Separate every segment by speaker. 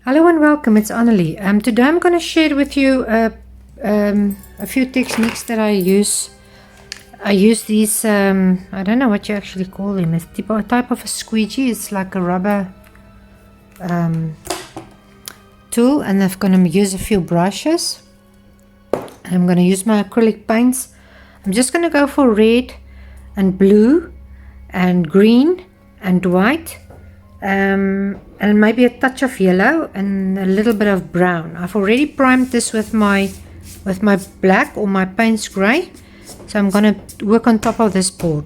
Speaker 1: Hello and welcome, it's Annelie. Today I'm going to share with you a few techniques that I use. I use these, I don't know what you actually call them. It's a type of a squeegee. It's like a rubber tool, and I'm going to use a few brushes. I'm going to use my acrylic paints. I'm just going to go for red and blue and green and white. And maybe a touch of yellow and a little bit of brown. I've already primed this with my black or my Paynes gray, so I'm going to work on top of this board.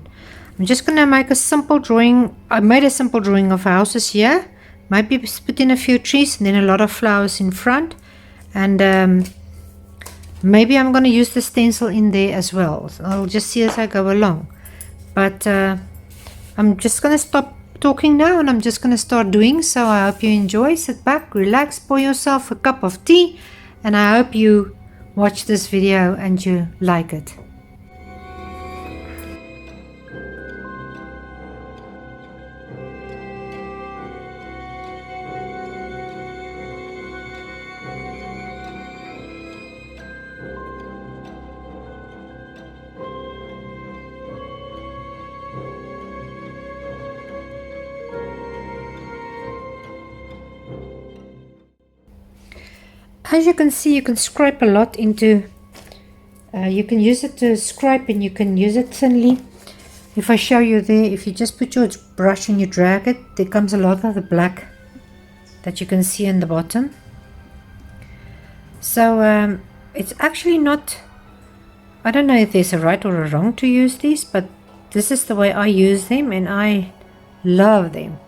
Speaker 1: I'm just going to make a simple drawing. I made a simple drawing of houses here, maybe put in a few trees and then a lot of flowers in front, and maybe I'm going to use the stencil in there as well. So I'll just see as I go along, but I'm just going to stop talking now and I'm just going to start doing. So I hope you enjoy. Sit back, relax, pour yourself a cup of tea, and I hope you watch this video and you like it. As you can see, you can scrape a lot into, you can use it to scrape and you can use it thinly. If I show you there, if you just put your brush and you drag it, there comes a lot of the black that you can see in the bottom. So it's actually not, I don't know if there's a right or a wrong to use these, but this is the way I use them and I love them.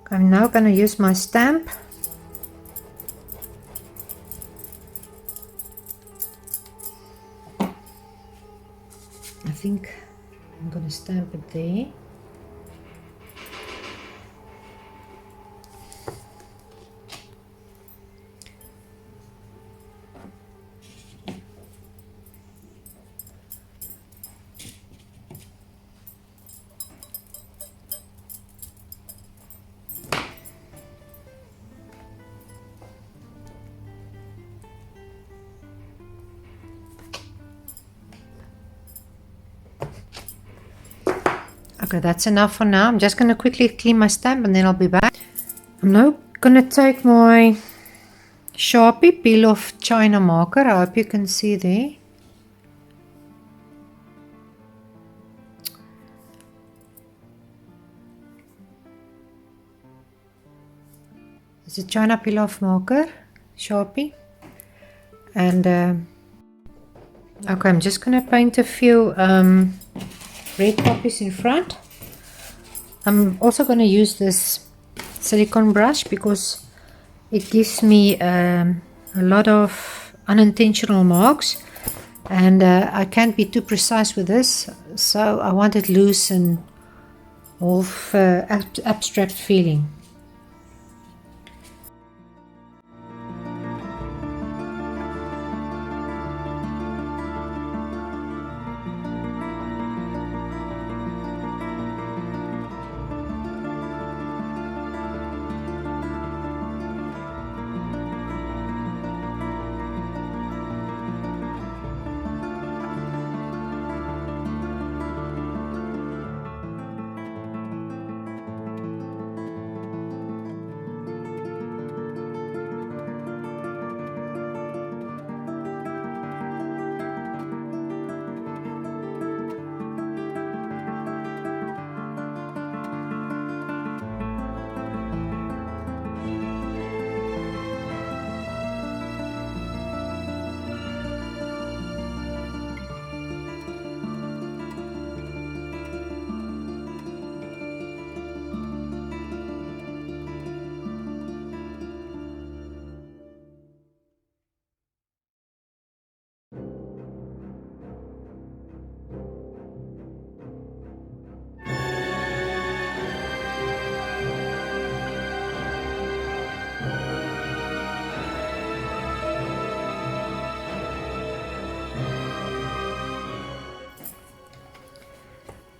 Speaker 1: I'm now going to use my stamp. I think I'm going to stamp it there. Okay, that's enough for now. I'm just going to quickly clean my stamp and then I'll be back. I'm now going to take my Sharpie peel off China marker. I hope you can see there. It's a China peel off marker, Sharpie. And okay, I'm just going to paint a few red poppies in front. I'm also going to use this silicone brush because it gives me a lot of unintentional marks, and I can't be too precise with this, so I want it loose and of abstract feeling.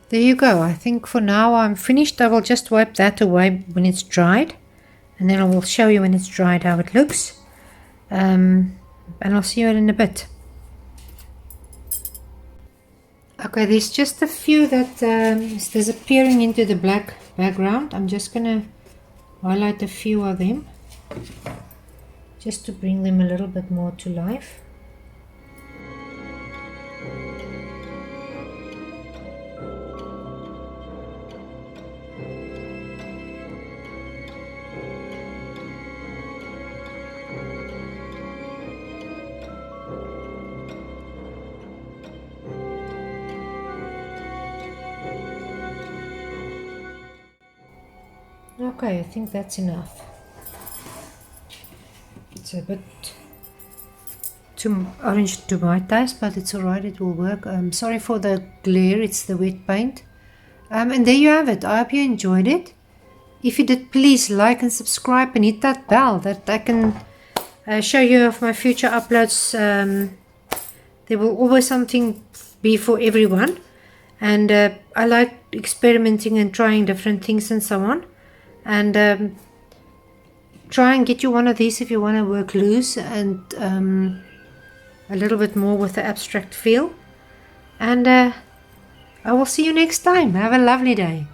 Speaker 1: There you go. I think for now I'm finished. I will just wipe that away when it's dried, and then I will show you when it's dried how it looks, and I'll see you in a bit. Okay, there's just a few that is disappearing into the black background. I'm just gonna highlight a few of them just to bring them a little bit more to life. Okay, I think that's enough. It's a bit too orange to my taste, but it's alright, it will work. Sorry for the glare, it's the wet paint. And there you have it. I hope you enjoyed it. If you did, please like and subscribe and hit that bell that I can show you of my future uploads. There will always something be for everyone, and I like experimenting and trying different things and so on. And try and get you one of these if you want to work loose and a little bit more with the abstract feel. And I will see you next time. Have a lovely day.